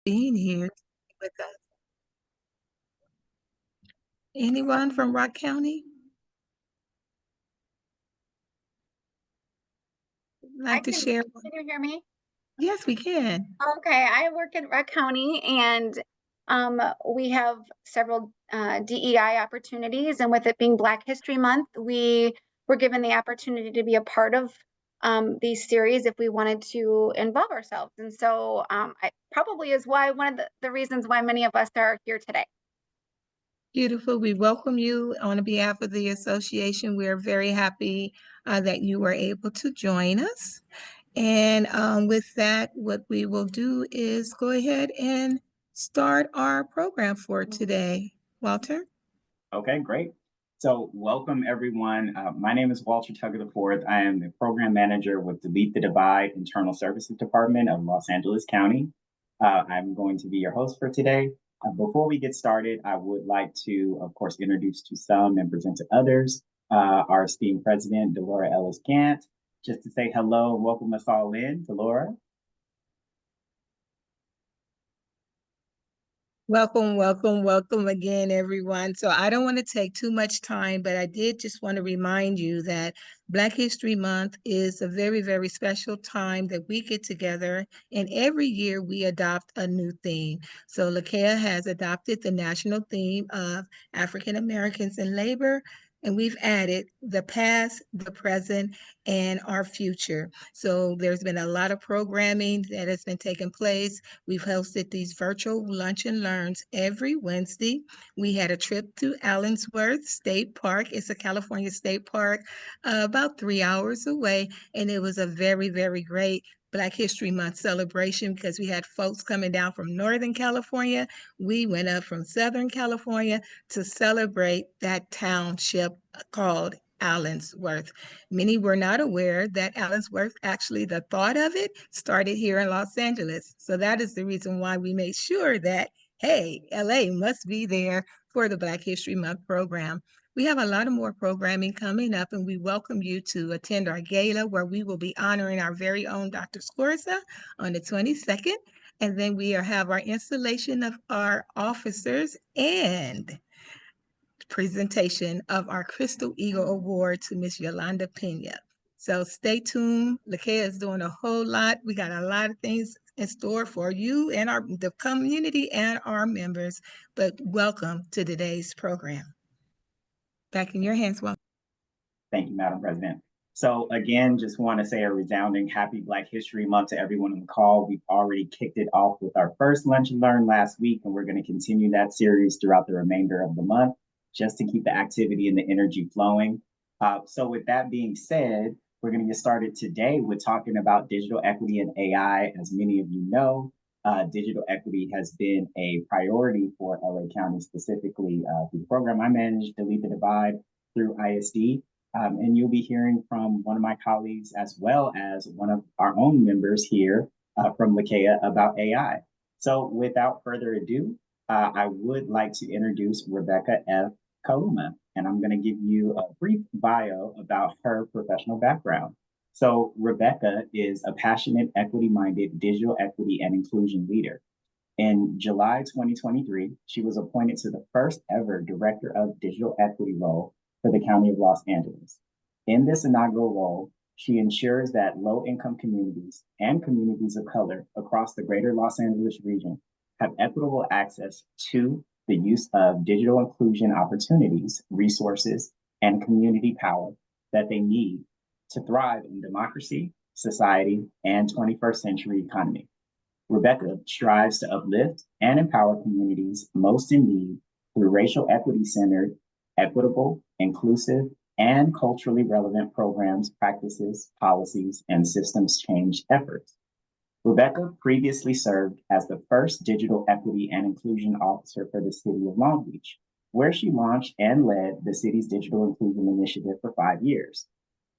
being here with us. Anyone from Rock County I like to can share? can you hear me? Yes, we can. Okay, I work in Rock County and we have several DEI opportunities, and with it being Black History Month, we were given the opportunity to be a part of these series if we wanted to involve ourselves. And so I probably is why one of the reasons why many of us are here today. Beautiful. We welcome you on behalf of the association. We're very happy that you were able to join us. And with that, what we will do is go ahead and start our program for today. Walter? Okay, great. So, welcome everyone. My name is Walter Tugger IV. I am the program manager with Delete the Divide Internal Services Department of Los Angeles County. I'm going to be your host for today. Before we get started, I would like to, of course, introduce to some and present to others our esteemed president, Delora Ellis Gant. Just to say hello and welcome us all in, Delora. Welcome, welcome, welcome again, everyone. So I don't want to take too much time, but I did just want to remind you that Black History Month is a very, very special time that we get together, and every year we adopt a new theme. So Lakea has adopted the national theme of African Americans in labor, and we've added the past, the present, and our future. So there's been a lot of programming that has been taking place. We've hosted these virtual lunch and learns every Wednesday. We had a trip to Allensworth State Park. It's a California state park, about 3 hours away. And it was a very, very great Black History Month celebration because we had folks coming down from Northern California. We went up from Southern California to celebrate that township called Allensworth. Many were not aware that Allensworth, actually, the thought of it started here in Los Angeles. So that is the reason why we made sure that, hey, LA must be there for the Black History Month program. We have a lot of more programming coming up, and we welcome you to attend our gala where we will be honoring our very own Dr. Scorza on the 22nd. And then we have our installation of our officers and presentation of our Crystal Eagle Award to Miss Yolanda Pena. So stay tuned. Lakea is doing a whole lot. We got a lot of things in store for you and the community and our members. But welcome to today's program. Back in your hands, Walter. Thank you, Madam President. So again, just want to say a resounding happy Black History Month to everyone on the call. We've already kicked it off with our first Lunch and Learn last week, and we're going to continue that series throughout the remainder of the month, just to keep the activity and the energy flowing. So with that being said, we're going to get started today with talking about digital equity and AI. As many of you know, digital equity has been a priority for LA County, specifically through the program I manage, Delete the Divide, through ISD. And you'll be hearing from one of my colleagues as well as one of our own members here from Lakea about AI. So without further ado, I would like to introduce Rebecca F. Kaluma, and I'm going to give you a brief bio about her professional background. So Rebecca is a passionate, equity-minded digital equity and inclusion leader. In July 2023, she was appointed to the first ever Director of Digital Equity role for the County of Los Angeles. In this inaugural role, she ensures that low-income communities and communities of color across the greater Los Angeles region have equitable access to the use of digital inclusion opportunities, resources, and community power that they need to thrive in democracy, society, and 21st century economy. Rebecca strives to uplift and empower communities most in need through racial equity centered, equitable, inclusive, and culturally relevant programs, practices, policies, and systems change efforts. Rebecca previously served as the first digital equity and inclusion officer for the city of Long Beach, where she launched and led the city's digital inclusion initiative for 5 years.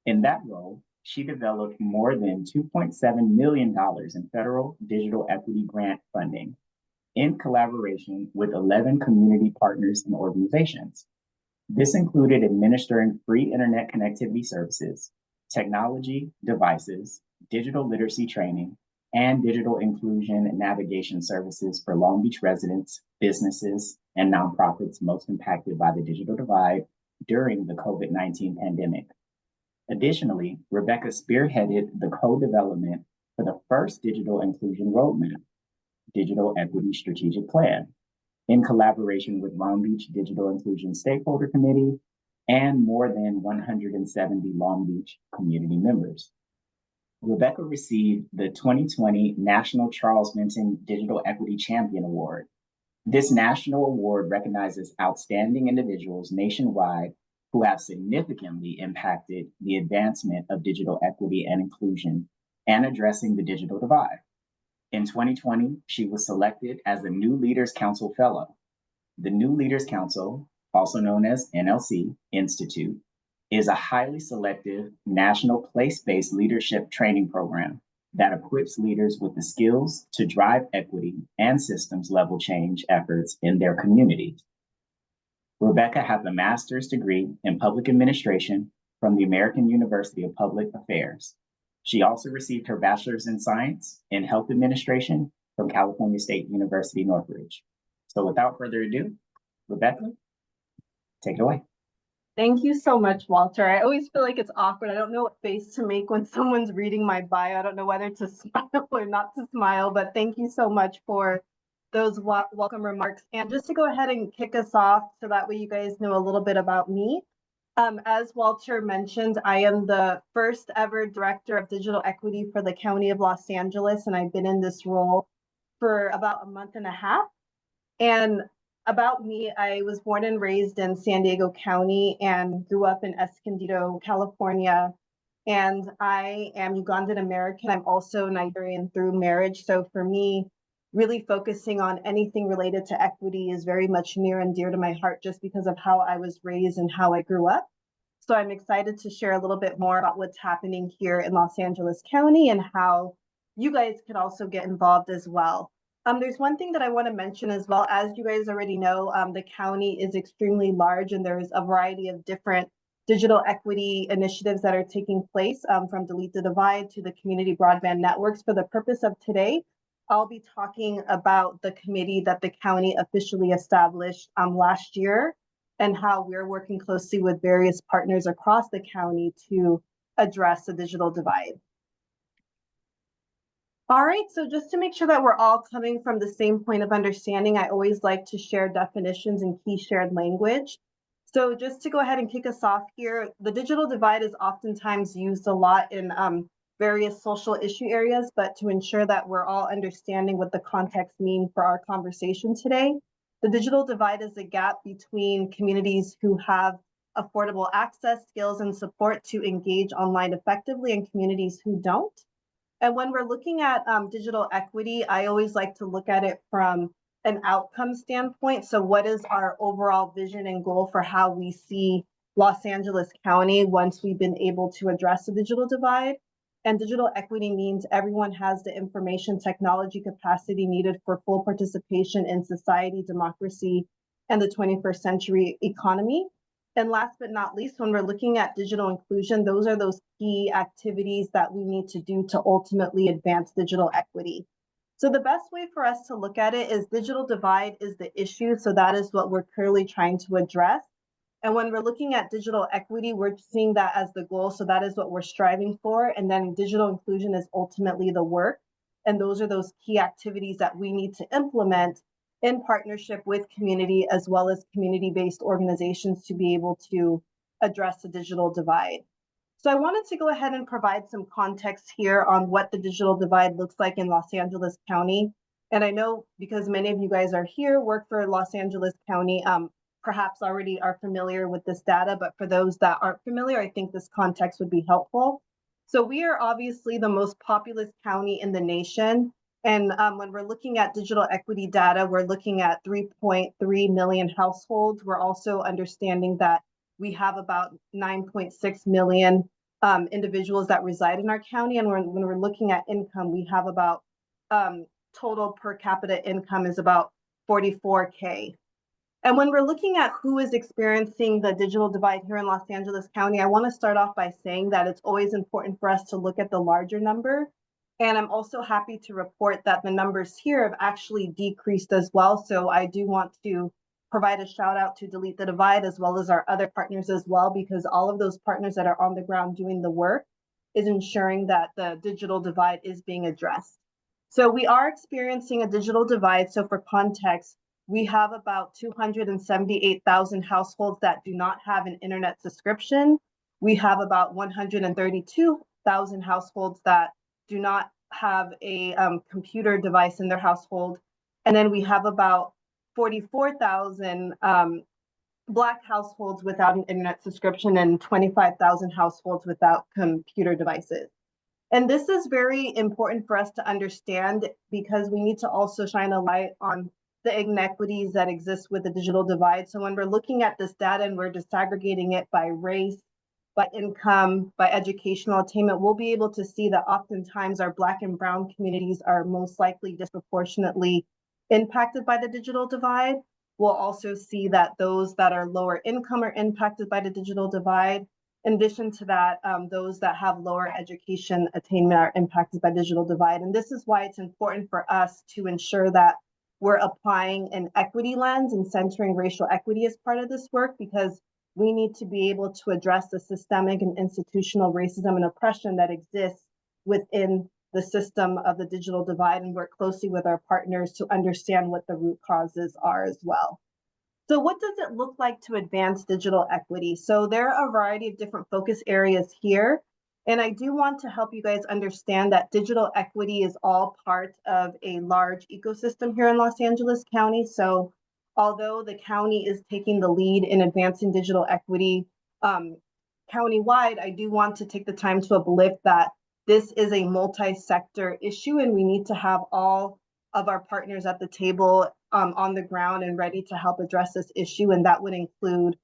In that role, she developed more than $2.7 million in federal digital equity grant funding in collaboration with 11 community partners and organizations. This included administering free internet connectivity services, technology, devices, digital literacy training, and digital inclusion and navigation services for Long Beach residents, businesses, and nonprofits most impacted by the digital divide during the COVID-19 pandemic. Additionally, Rebecca spearheaded the co-development for the first digital inclusion roadmap, Digital Equity Strategic Plan, in collaboration with Long Beach Digital Inclusion Stakeholder Committee and more than 170 Long Beach community members. Rebecca received the 2020 National Charles Minton Digital Equity Champion Award. This national award recognizes outstanding individuals nationwide who have significantly impacted the advancement of digital equity and inclusion and addressing the digital divide. In 2020, she was selected as the New Leaders Council Fellow. The New Leaders Council, also known as NLC Institute, is a highly selective national place-based leadership training program that equips leaders with the skills to drive equity and systems level change efforts in their communities. Rebecca has a master's degree in public administration from the American University of Public Affairs. She also received her bachelor's in science in health administration from California State University, Northridge. So without further ado, Rebecca, take it away. Thank you so much, Walter. I always feel like it's awkward. I don't know what face to make when someone's reading my bio. I don't know whether to smile or not to smile, but thank you so much for those welcome remarks. And just to go ahead and kick us off so that way you guys know a little bit about me. As Walter mentioned, I am the first ever Director of Digital Equity for the County of Los Angeles, and I've been in this role for about a month and a half. And about me, I was born and raised in San Diego County and grew up in Escondido, California. And I am Ugandan American. I'm also Nigerian through marriage. So for me, really focusing on anything related to equity is very much near and dear to my heart just because of how I was raised and how I grew up. So I'm excited to share a little bit more about what's happening here in Los Angeles County and how you guys could also get involved as well. There's one thing that I want to mention as well. As you guys already know, the county is extremely large and there's a variety of different digital equity initiatives that are taking place from Delete the Divide to the community broadband networks. For the purpose of today, I'll be talking about the committee that the county officially established last year and how we're working closely with various partners across the county to address the digital divide. All right, so just to make sure that we're all coming from the same point of understanding, I always like to share definitions and key shared language. So just to go ahead and kick us off here, the digital divide is oftentimes used a lot in various social issue areas, but to ensure that we're all understanding what the context means for our conversation today, the digital divide is a gap between communities who have affordable access, skills, and support to engage online effectively and communities who don't. And when we're looking at digital equity, I always like to look at it from an outcome standpoint. So what is our overall vision and goal for how we see Los Angeles County once we've been able to address the digital divide? And digital equity means everyone has the information technology capacity needed for full participation in society, democracy, and the 21st century economy. And last but not least, when we're looking at digital inclusion, those are those key activities that we need to do to ultimately advance digital equity. So the best way for us to look at it is digital divide is the issue. So that is what we're clearly trying to address. And when we're looking at digital equity, we're seeing that as the goal. So that is what we're striving for. And then digital inclusion is ultimately the work. And those are those key activities that we need to implement in partnership with community as well as community-based organizations to be able to address the digital divide. So I wanted to go ahead and provide some context here on what the digital divide looks like in Los Angeles County. And I know because many of you guys are here, work for Los Angeles County, perhaps already are familiar with this data, but for those that aren't familiar, I think this context would be helpful. So we are obviously the most populous county in the nation. And when we're looking at digital equity data, we're looking at 3.3 million households. We're also understanding that we have about 9.6 million individuals that reside in our county. And when we're looking at income, we have about total per capita income is about $44K. And when we're looking at who is experiencing the digital divide here in Los Angeles County, I want to start off by saying that it's always important for us to look at the larger number. And I'm also happy to report that the numbers here have actually decreased as well. So I do want to provide a shout out to Delete the Divide as well as our other partners as well, because all of those partners that are on the ground doing the work is ensuring that the digital divide is being addressed. So we are experiencing a digital divide. So for context, we have about 278,000 households that do not have an internet subscription. We have about 132,000 households that do not have a computer device in their household. And then we have about 44,000 Black households without an internet subscription and 25,000 households without computer devices. And this is very important for us to understand because we need to also shine a light on the inequities that exist with the digital divide. So when we're looking at this data and we're disaggregating it by race, by income, by educational attainment, we'll be able to see that oftentimes our Black and Brown communities are most likely disproportionately impacted by the digital divide. We'll also see that those that are lower income are impacted by the digital divide. In addition to that, those that have lower education attainment are impacted by digital divide. And this is why it's important for us to ensure that we're applying an equity lens and centering racial equity as part of this work, because we need to be able to address the systemic and institutional racism and oppression that exists within the system of the digital divide and work closely with our partners to understand what the root causes are as well. So what does it look like to advance digital equity? So there are a variety of different focus areas here. And I do want to help you guys understand that digital equity is all part of a large ecosystem here in Los Angeles County. So although the county is taking the lead in advancing digital equity countywide, I do want to take the time to uplift that this is a multi-sector issue and we need to have all of our partners at the table on the ground and ready to help address this issue. And that would include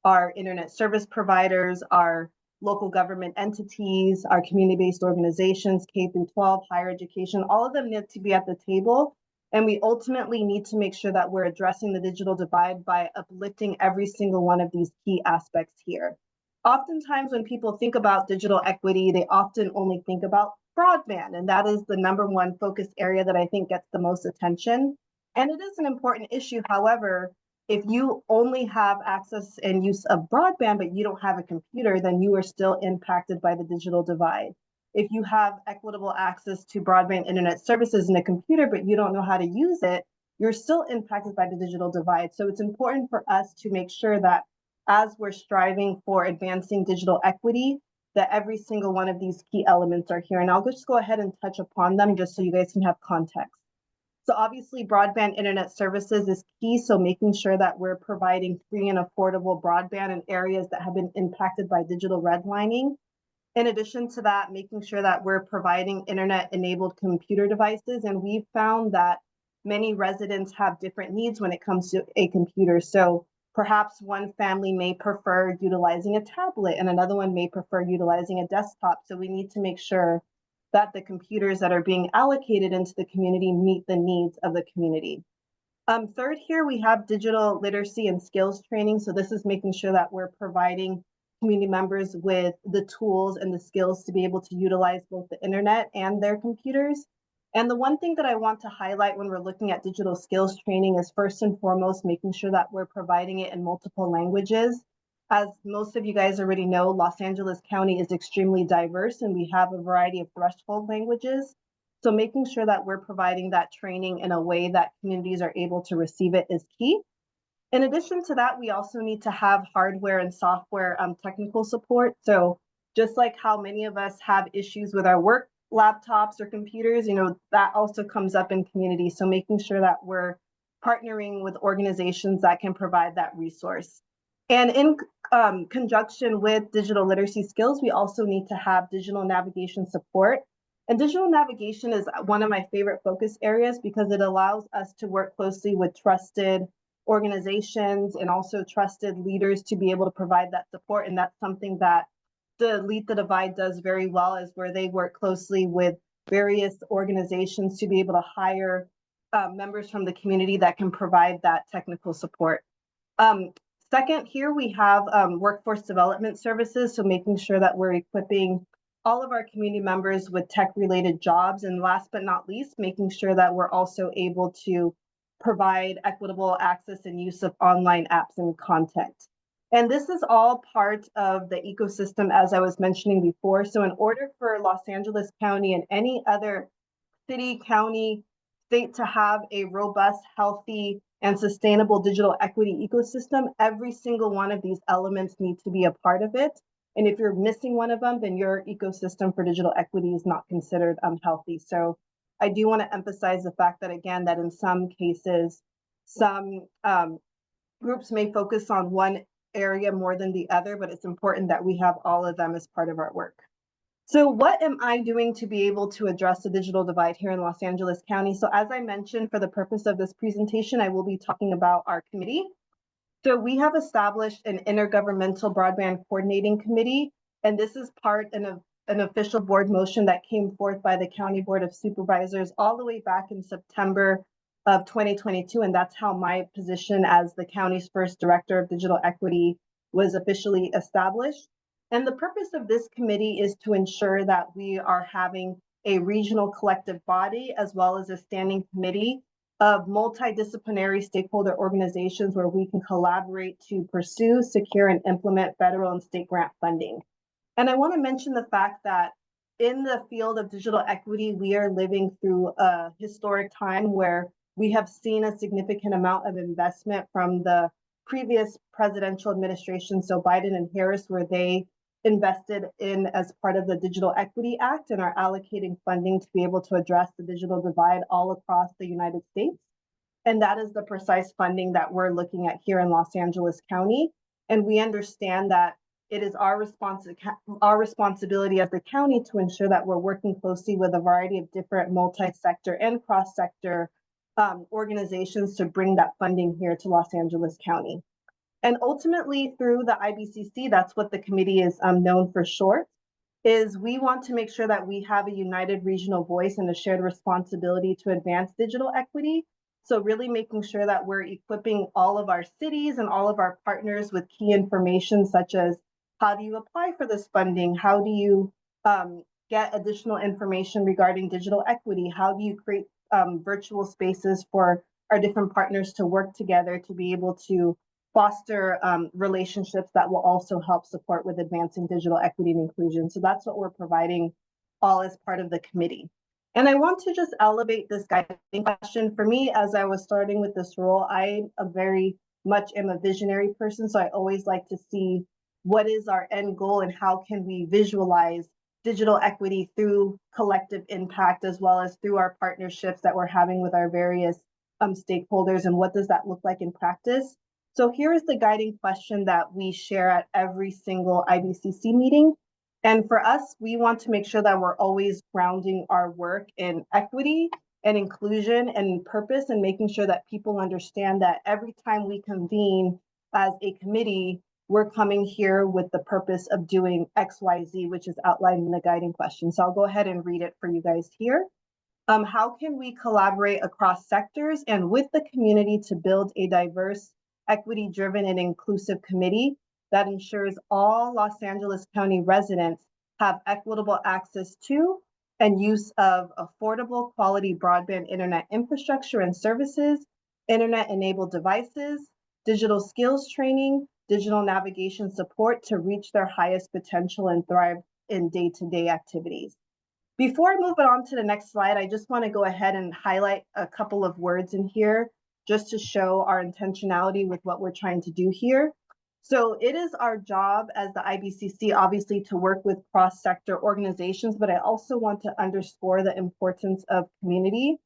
our internet service providers, our local government entities, our community-based organizations, K through 12, higher education, all of them need to be at the table. And we ultimately need to make sure that we're addressing the digital divide by uplifting every single one of these key aspects here. Oftentimes when people think about digital equity, they often only think about broadband, and that is the #1 focus area that I think gets the most attention. And it is an important issue. However, if you only have access and use of broadband, but you don't have a computer, then you are still impacted by the digital divide. If you have equitable access to broadband internet services and a computer, but you don't know how to use it, you're still impacted by the digital divide. So it's important for us to make sure that as we're striving for advancing digital equity, that every single one of these key elements are here. And I'll just go ahead and touch upon them just so you guys can have context. So obviously broadband internet services is key. So making sure that we're providing free and affordable broadband in areas that have been impacted by digital redlining. In addition to that, making sure that we're providing internet enabled computer devices. And we've found that many residents have different needs when it comes to a computer. So perhaps one family may prefer utilizing a tablet and another one may prefer utilizing a desktop. So we need to make sure that the computers that are being allocated into the community meet the needs of the community. Third, here we have digital literacy and skills training. So this is making sure that we're providing community members with the tools and the skills to be able to utilize both the internet and their computers. And the one thing that I want to highlight when we're looking at digital skills training is first and foremost, making sure that we're providing it in multiple languages. As most of you guys already know, Los Angeles County is extremely diverse and we have a variety of threshold languages. So making sure that we're providing that training in a way that communities are able to receive it is key. In addition to that, we also need to have hardware and software technical support. So just like how many of us have issues with our work laptops or computers, that also comes up in community. So making sure that we're partnering with organizations that can provide that resource. And in conjunction with digital literacy skills, we also need to have digital navigation support. And digital navigation is one of my favorite focus areas because it allows us to work closely with trusted organizations and also trusted leaders to be able to provide that support. And that's something that Delete the Divide does very well, is where they work closely with various organizations to be able to hire members from the community that can provide that technical support. Second, here we have workforce development services. So making sure that we're equipping all of our community members with tech-related jobs. And last but not least, making sure that we're also able to provide equitable access and use of online apps and content. And this is all part of the ecosystem, as I was mentioning before. So in order for Los Angeles County and any other city, county, state to have a robust, healthy, and sustainable digital equity ecosystem, every single one of these elements need to be a part of it. And if you're missing one of them, then your ecosystem for digital equity is not considered healthy. So I do want to emphasize the fact that, again, that in some cases, some groups may focus on one area more than the other, but it's important that we have all of them as part of our work. So what am I doing to be able to address the digital divide here in Los Angeles County? So as I mentioned, for the purpose of this presentation, I will be talking about our committee. So we have established an intergovernmental broadband coordinating committee, and this is part of an official board motion that came forth by the County Board of Supervisors all the way back in September of 2022. And that's how my position as the county's first director of digital equity was officially established. And the purpose of this committee is to ensure that we are having a regional collective body as well as a standing committee of multidisciplinary stakeholder organizations where we can collaborate to pursue, secure, and implement federal and state grant funding. And I want to mention the fact that in the field of digital equity, we are living through a historic time where we have seen a significant amount of investment from the previous presidential administration, so Biden and Harris, where they invested in as part of the Digital Equity Act and are allocating funding to be able to address the digital divide all across the United States. And that is the precise funding that we're looking at here in Los Angeles County. And we understand that it is our responsibility as the county to ensure that we're working closely with a variety of different multi-sector and cross-sector organizations to bring that funding here to Los Angeles County. And ultimately, through the IBCC, that's what the committee is known for short, is we want to make sure that we have a united regional voice and a shared responsibility to advance digital equity. So really making sure that we're equipping all of our cities and all of our partners with key information, such as how do you apply for this funding? How do you get additional information regarding digital equity? How do you create virtual spaces for our different partners to work together to be able to foster relationships that will also help support with advancing digital equity and inclusion. So that's what we're providing all as part of the committee. And I want to just elevate this guiding question. For me, as I was starting with this role, I very much am a visionary person. So I always like to see what is our end goal and how can we visualize digital equity through collective impact, as well as through our partnerships that we're having with our various stakeholders, and what does that look like in practice? So here is the guiding question that we share at every single IBCC meeting. And for us, we want to make sure that we're always grounding our work in equity and inclusion and purpose, and making sure that people understand that every time we convene as a committee, we're coming here with the purpose of doing XYZ, which is outlined in the guiding question. So I'll go ahead and read it for you guys here. How can we collaborate across sectors and with the community to build a diverse, equity-driven, and inclusive committee that ensures all Los Angeles County residents have equitable access to and use of affordable quality broadband internet infrastructure and services, internet-enabled devices, digital skills training, digital navigation support to reach their highest potential and thrive in day-to-day activities. Before I move it on to the next slide, I just want to go ahead and highlight a couple of words in here just to show our intentionality with what we're trying to do here. So it is our job as the IBCC, obviously, to work with cross-sector organizations, but I also want to underscore the importance of community.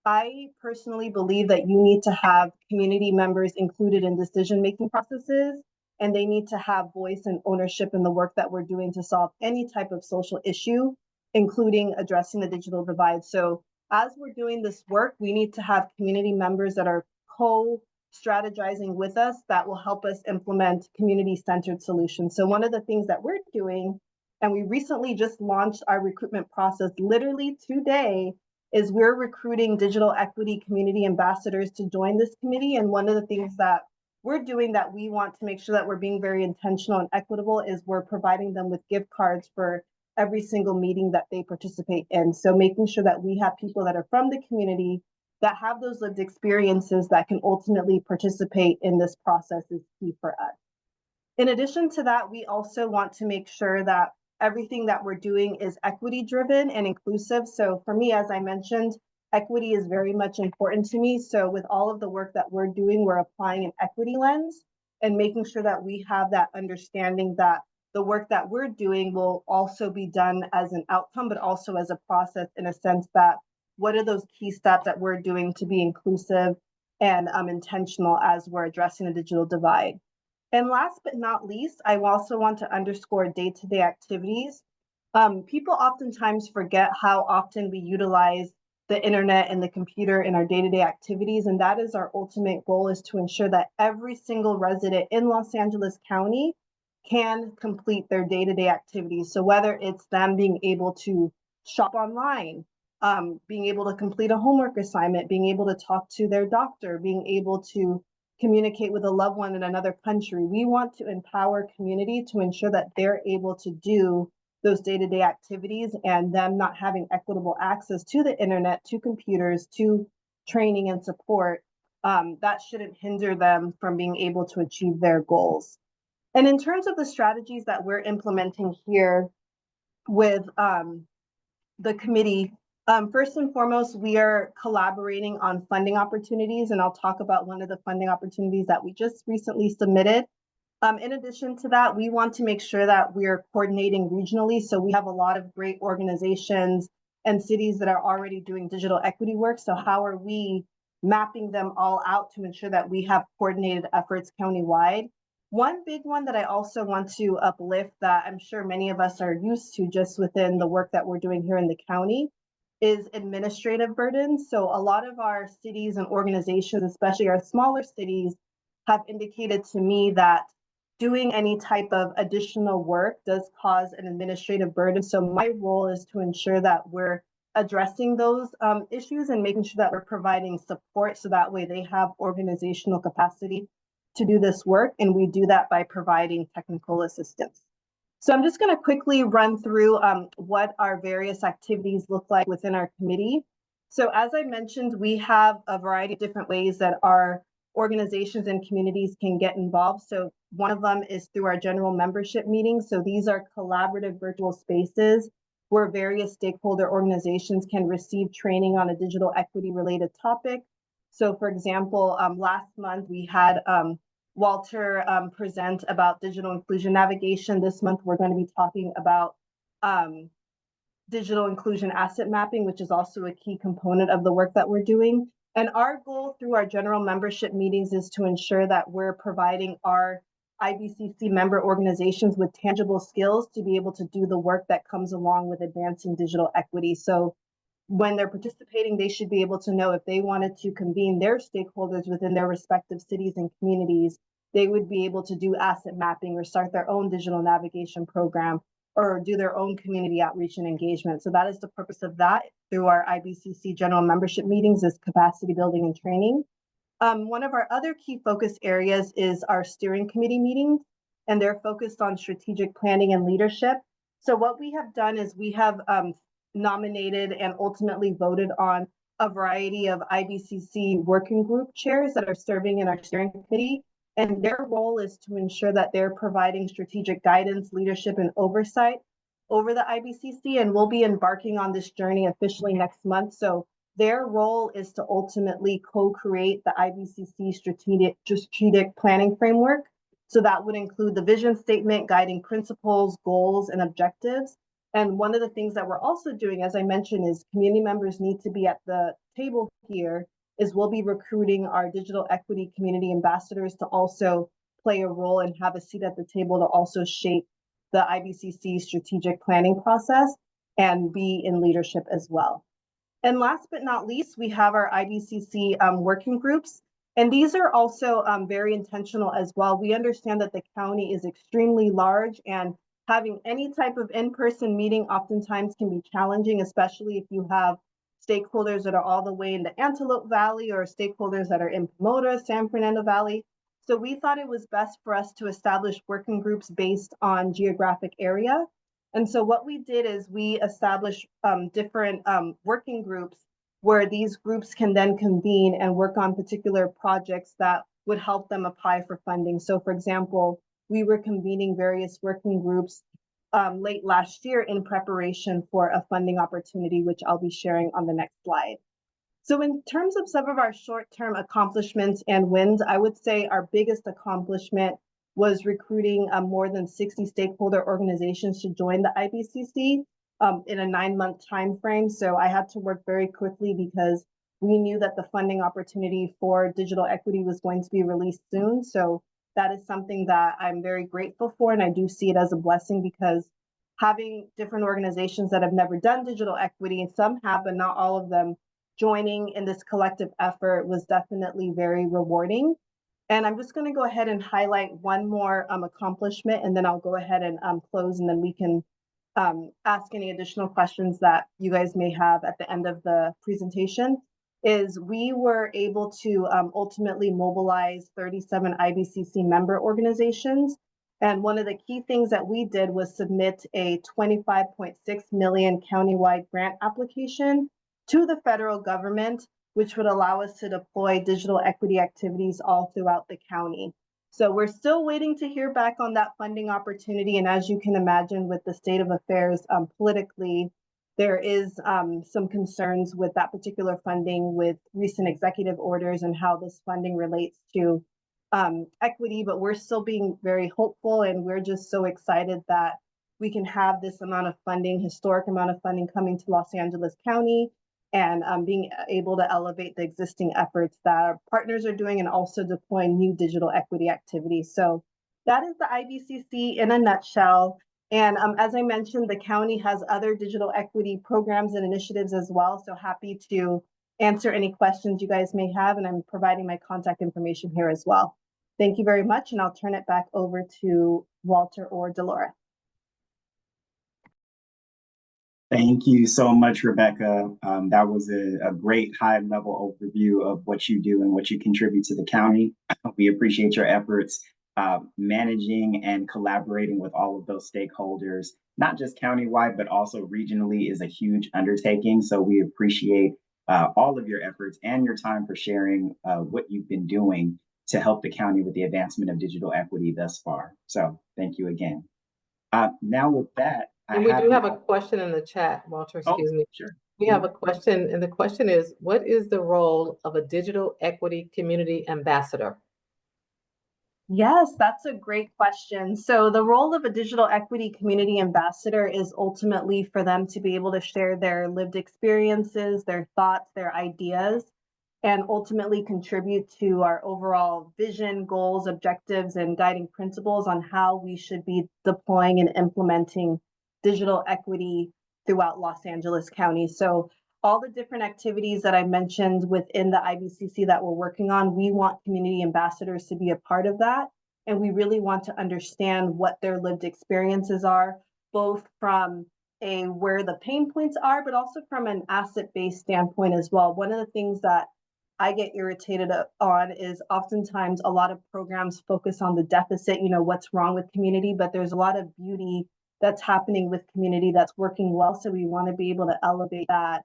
I personally believe that you need to have community members included in decision-making processes, and they need to have voice and ownership in the work that we're doing to solve any type of social issue, including addressing the digital divide. So as we're doing this work, we need to have community members that are co-strategizing with us that will help us implement community-centered solutions. So one of the things that we're doing, and we recently just launched our recruitment process literally today, is we're recruiting digital equity community ambassadors to join this committee. And one of the things that we're doing that we want to make sure that we're being very intentional and equitable is we're providing them with gift cards for every single meeting that they participate in. So making sure that we have people that are from the community that have those lived experiences that can ultimately participate in this process is key for us. In addition to that, we also want to make sure that everything that we're doing is equity driven and inclusive. So for me, as I mentioned, equity is very much important to me. So with all of the work that we're doing, we're applying an equity lens and making sure that we have that understanding that the work that we're doing will also be done as an outcome, but also as a process, in a sense that what are those key steps that we're doing to be inclusive and intentional as we're addressing the digital divide. And last but not least, I also want to underscore day-to-day activities. People oftentimes forget how often we utilize the internet and the computer in our day-to-day activities, and that is our ultimate goal, is to ensure that every single resident in Los Angeles County can complete their day-to-day activities. So whether it's them being able to shop online, being able to complete a homework assignment, being able to talk to their doctor, being able to communicate with a loved one in another country. We want to empower community to ensure that they're able to do those day-to-day activities, and them not having equitable access to the internet, to computers, to training and support, that shouldn't hinder them from being able to achieve their goals. And in terms of the strategies that we're implementing here with the committee, first and foremost, we are collaborating on funding opportunities, and I'll talk about one of the funding opportunities that we just recently submitted. In addition to that, we want to make sure that we're coordinating regionally. So we have a lot of great organizations and cities that are already doing digital equity work. So how are we mapping them all out to ensure that we have coordinated efforts countywide? One big one that I also want to uplift, that I'm sure many of us are used to just within the work that we're doing here in the county, is administrative burdens. So a lot of our cities and organizations, especially our smaller cities, have indicated to me that doing any type of additional work does cause an administrative burden. So my role is to ensure that we're addressing those issues and making sure that we're providing support, so that way they have organizational capacity to do this work. And we do that by providing technical assistance. So I'm just going to quickly run through what our various activities look like within our committee. So as I mentioned, we have a variety of different ways that our organizations and communities can get involved. So one of them is through our general membership meetings. So these are collaborative virtual spaces where various stakeholder organizations can receive training on a digital equity related topic. So for example, last month we had Walter present about digital inclusion navigation. This month we're going to be talking about digital inclusion asset mapping, which is also a key component of the work that we're doing. And our goal through our general membership meetings is to ensure that we're providing our IBCC member organizations with tangible skills to be able to do the work that comes along with advancing digital equity. So when they're participating, they should be able to know if they wanted to convene their stakeholders within their respective cities and communities, they would be able to do asset mapping or start their own digital navigation program or do their own community outreach and engagement. So that is the purpose of that through our IBCC general membership meetings, is capacity building and training. One of our other key focus areas is our steering committee meetings, and they're focused on strategic planning and leadership. So what we have done is we have nominated and ultimately voted on a variety of IBCC working group chairs that are serving in our steering committee. And their role is to ensure that they're providing strategic guidance, leadership, and oversight over the IBCC. And we'll be embarking on this journey officially next month. So their role is to ultimately co-create the IBCC strategic planning framework. So that would include the vision statement, guiding principles, goals, and objectives. And one of the things that we're also doing, as I mentioned, is community members need to be at the table here, is we'll be recruiting our digital equity community ambassadors to also play a role and have a seat at the table to also shape the IBCC strategic planning process and be in leadership as well. And last but not least, we have our IBCC working groups. And these are also very intentional as well. We understand that the county is extremely large, and having any type of in-person meeting oftentimes can be challenging, especially if you have stakeholders that are all the way in the Antelope Valley or stakeholders that are in Pomona, San Fernando Valley. So we thought it was best for us to establish working groups based on geographic area. And so what we did is we established different working groups where these groups can then convene and work on particular projects that would help them apply for funding. So for example, we were convening various working groups late last year in preparation for a funding opportunity, which I'll be sharing on the next slide. So in terms of some of our short-term accomplishments and wins, I would say our biggest accomplishment was recruiting more than 60 stakeholder organizations to join the IBCC in a 9-month time frame. So I had to work very quickly because we knew that the funding opportunity for digital equity was going to be released soon. So that is something that I'm very grateful for, and I do see it as a blessing because having different organizations that have never done digital equity, and some have, but not all of them, joining in this collective effort was definitely very rewarding. And I'm just going to go ahead and highlight one more accomplishment, and then I'll go ahead and close, and then we can ask any additional questions that you guys may have at the end of the presentation. Is we were able to ultimately mobilize 37 IBCC member organizations. And one of the key things that we did was submit a $25.6 million countywide grant application to the federal government, which would allow us to deploy digital equity activities all throughout the county. So we're still waiting to hear back on that funding opportunity. And as you can imagine, with the state of affairs politically, there is some concerns with that particular funding with recent executive orders and how this funding relates to equity, but we're still being very hopeful, and we're just so excited that we can have this amount of funding, historic amount of funding coming to Los Angeles County, and being able to elevate the existing efforts that our partners are doing and also deploying new digital equity activities. So that is the IBCC in a nutshell. And as I mentioned, the county has other digital equity programs and initiatives as well. So happy to answer any questions you guys may have, and I'm providing my contact information here as well. Thank you very much, and I'll turn it back over to Walter or Delora. Thank you so much, Rebecca. That was a great high-level overview of what you do and what you contribute to the county. We appreciate your efforts managing and collaborating with all of those stakeholders, not just countywide, but also regionally, is a huge undertaking. So we appreciate all of your efforts and your time for sharing what you've been doing to help the county with the advancement of digital equity thus far. So thank you again. Now with that, and we do have a question in the chat, Walter, excuse me. Sure. We have a question, and the question is, what is the role of a digital equity community ambassador? Yes, that's a great question. So the role of a digital equity community ambassador is ultimately for them to be able to share their lived experiences, their thoughts, their ideas, and ultimately contribute to our overall vision, goals, objectives, and guiding principles on how we should be deploying and implementing digital equity throughout Los Angeles County. So all the different activities that I mentioned within the IBCC that we're working on, we want community ambassadors to be a part of that. And we really want to understand what their lived experiences are, both from where the pain points are, but also from an asset-based standpoint as well. One of the things that I get irritated on is oftentimes a lot of programs focus on the deficit, what's wrong with community, but there's a lot of beauty that's happening with community that's working well. So we want to be able to elevate that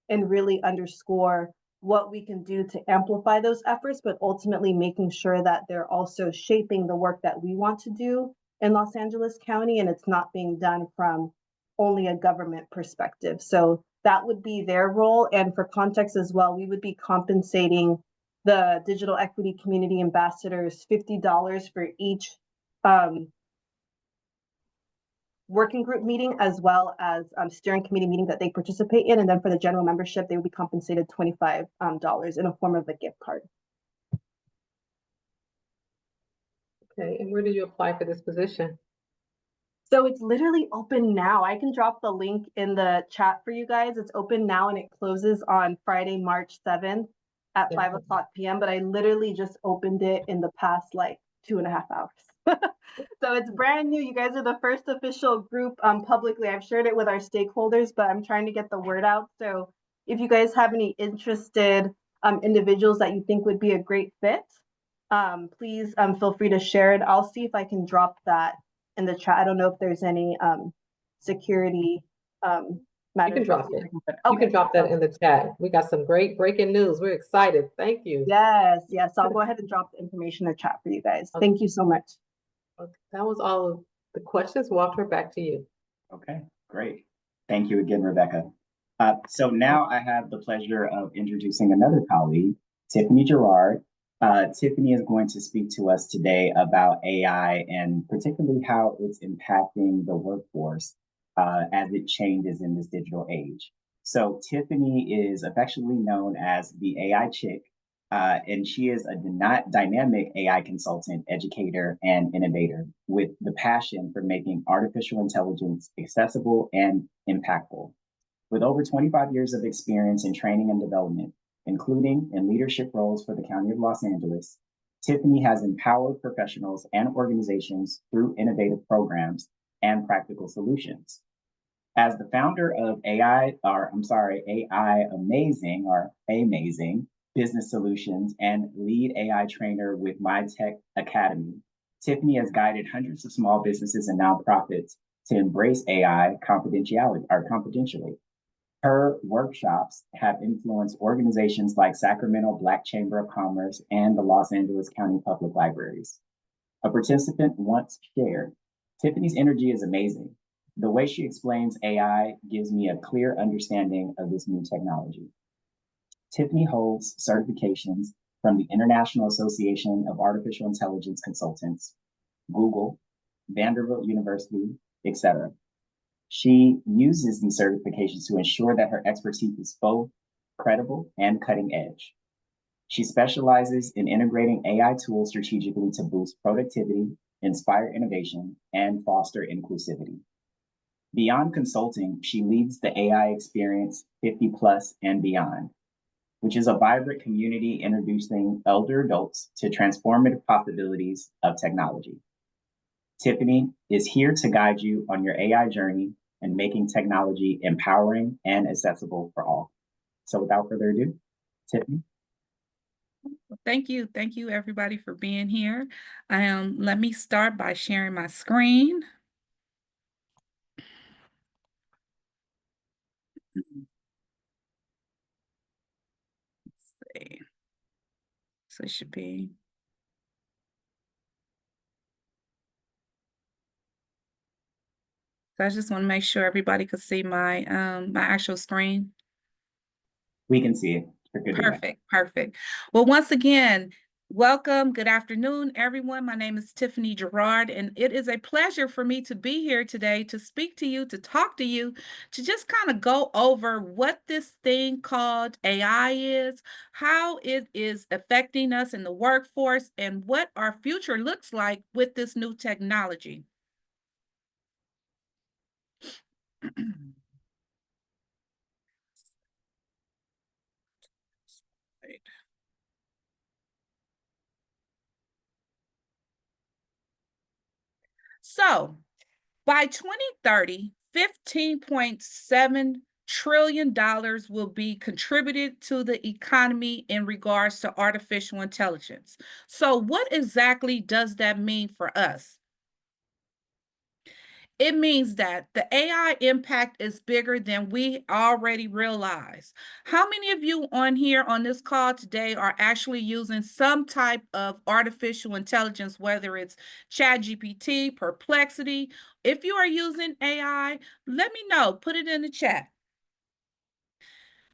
and really underscore what we can do to amplify those efforts, but ultimately making sure that they're also shaping the work that we want to do in Los Angeles County, and it's not being done from only a government perspective. So that would be their role. And for context as well, we would be compensating the digital equity community ambassadors $50 for each working group meeting, as well as steering committee meeting that they participate in. And then for the general membership, they would be compensated $25 in a form of a gift card. Okay, and where did you apply for this position? So it's literally open now. I can drop the link in the chat for you guys. It's open now and it closes on Friday, March 7th at 5 o'clock p.m. But I literally just opened it in the past like 2.5 hours. So it's brand new. You guys are the first official group publicly. I've shared it with our stakeholders, but I'm trying to get the word out. So if you guys have any interested individuals that you think would be a great fit, please feel free to share it. I'll see if I can drop that in the chat. I don't know if there's any security You matters. can drop it. You Okay. can drop that in the chat. We got some great breaking news. We're excited. Thank you. Yes, yes. I'll go ahead and drop the information in the chat for you guys. Okay. Thank you so much. Okay, that was all of the questions. Walter, back to you. Okay, great. Thank you again, Rebecca. So now I have the pleasure of introducing another colleague, Tiffany Gerard. Tiffany is going to speak to us today about AI and particularly how it's impacting the workforce as it changes in this digital age. So Tiffany is affectionately known as the AI Chick, and she is a dynamic AI consultant, educator, and innovator with the passion for making artificial intelligence accessible and impactful. With over 25 years of experience in training and development, including in leadership roles for the County of Los Angeles, Tiffany has empowered professionals and organizations through innovative programs and practical solutions. As the founder of AI Amazing or Amazing Business Solutions and lead AI trainer with My Tech Academy, Tiffany has guided hundreds of small businesses and nonprofits to embrace AI confidentially. Her workshops have influenced organizations like Sacramento Black Chamber of Commerce and the Los Angeles County Public Libraries. A participant once shared, Tiffany's energy is amazing. The way she explains AI gives me a clear understanding of this new technology. Tiffany holds certifications from the International Association of Artificial Intelligence Consultants, Google, Vanderbilt University, etc. She uses these certifications to ensure that her expertise is both credible and cutting edge. She specializes in integrating AI tools strategically to boost productivity, inspire innovation, and foster inclusivity. Beyond consulting, she leads the AI Experience 50 Plus and Beyond, which is a vibrant community introducing elder adults to transformative possibilities of technology. Tiffany is here to guide you on your AI journey and making technology empowering and accessible for all. So without further ado, Tiffany. Thank you. Thank you, everybody, for being here. Let me start by sharing my screen. Let's see. So it should be. So I just want to make sure everybody could see my my actual screen. We can see it. You're good to go. Perfect, perfect. Well, once again, welcome. Good afternoon, everyone. My name is Tiffany Gerard, and it is a pleasure for me to be here today to speak to you, to talk to you, to just kind of go over what this thing called AI is, how it is affecting us in the workforce, and what our future looks like with this new technology. So by 2030, $15.7 trillion will be contributed to the economy in regards to artificial intelligence. So what exactly does that mean for us? It means that the AI impact is bigger than we already realize. How many of you on here on this call today are actually using some type of artificial intelligence, whether it's ChatGPT, Perplexity? If you are using AI, let me know, put it in the chat.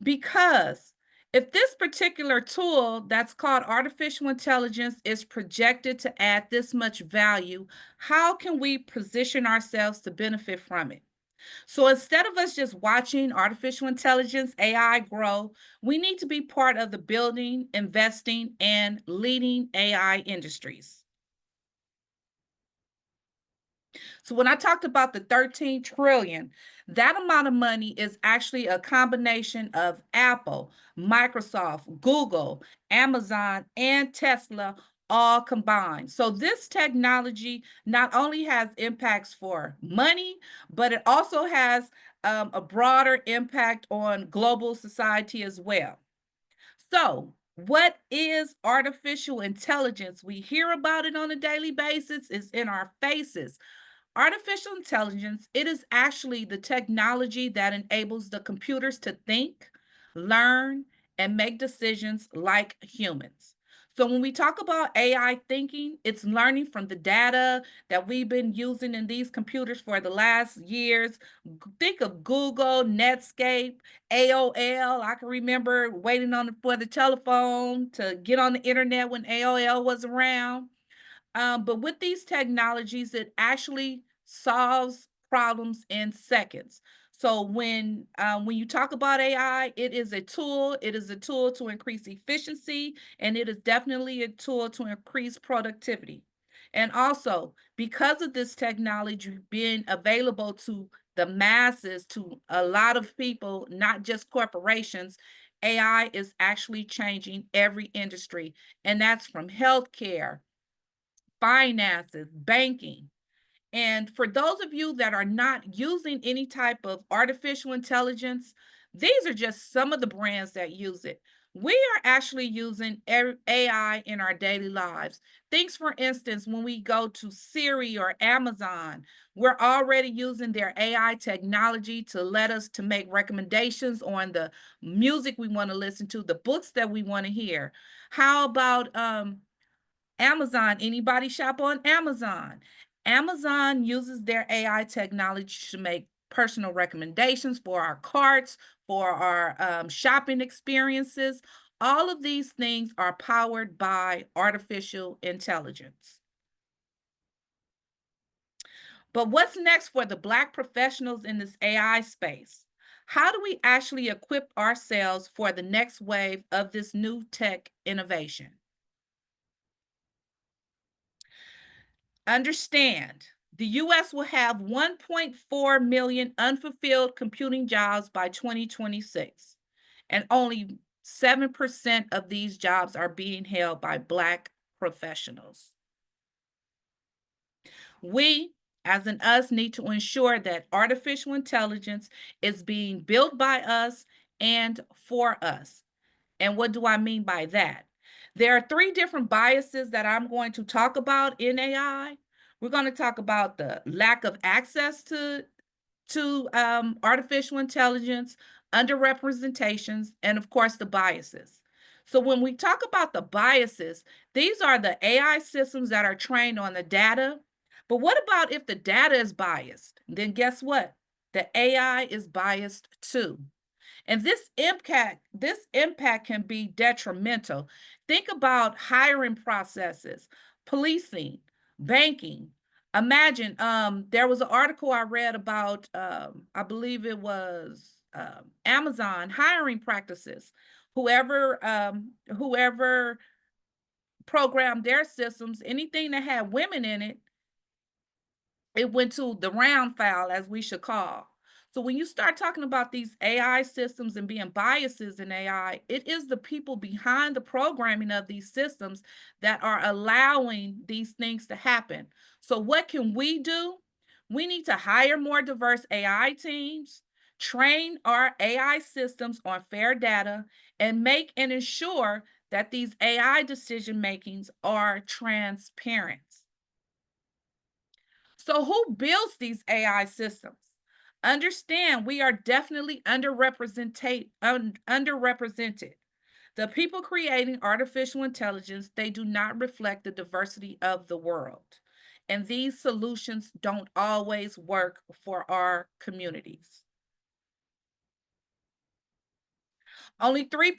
Because if this particular tool that's called artificial intelligence is projected to add this much value, how can we position ourselves to benefit from it? So instead of us just watching artificial intelligence, AI grow, we need to be part of the building, investing, and leading AI industries. So when I talked about the 13 trillion, that amount of money is actually a combination of Apple, Microsoft, Google, Amazon, and Tesla all combined. So this technology not only has impacts for money, but it also has a broader impact on global society as well. So what is artificial intelligence? We hear about it on a daily basis. It's in our faces. Artificial intelligence, it is actually the technology that enables the computers to think, learn, and make decisions like humans. So when we talk about AI thinking, it's learning from the data that we've been using in these computers for the last years. Think of Google, Netscape, AOL. I can remember waiting for the telephone to get on the internet when AOL was around. But with these technologies, it actually solves problems in seconds. So when you talk about AI, it is a tool. It is a tool to increase efficiency, and it is definitely a tool to increase productivity. And also, because of this technology being available to the masses, to a lot of people, not just corporations, AI is actually changing every industry, and that's from healthcare, finances, banking. And for those of you that are not using any type of artificial intelligence, these are just some of the brands that use it. We are actually using AI in our daily lives. Things, for instance, when we go to Siri or Amazon, we're already using their AI technology to let us to make recommendations on the music we want to listen to, the books that we want to hear. How about Amazon? Anybody shop on Amazon? Amazon uses their AI technology to make personal recommendations for our carts, for our shopping experiences. All of these things are powered by artificial intelligence. But what's next for the Black professionals in this AI space? How do we actually equip ourselves for the next wave of this new tech innovation? Understand, the US will have 1.4 million unfulfilled computing jobs by 2026, and only 7% of these jobs are being held by Black professionals. We, as an us, need to ensure that artificial intelligence is being built by us and for us. And what do I mean by that? There are 3 different biases that I'm going to talk about in AI. We're going to talk about the lack of access to artificial intelligence, underrepresentations, and of course the biases. So when we talk about the biases, these are the AI systems that are trained on the data. But what about if the data is biased? Then guess what? The AI is biased too. And this impact can be detrimental. Think about hiring processes, policing, banking. Imagine, there was an article I read about, I believe it was Amazon hiring practices. Whoever programmed their systems, anything that had women in it, it went to the round foul, as we should call. So when you start talking about these AI systems and being biases in AI, it is the people behind the programming of these systems that are allowing these things to happen. So what can we do? We need to hire more diverse AI teams, train our AI systems on fair data, and make and ensure that these AI decision makings are transparent. So who builds these AI systems? Understand, we are definitely underrepresented. The people creating artificial intelligence, they do not reflect the diversity of the world. And these solutions don't always work for our communities. Only 3%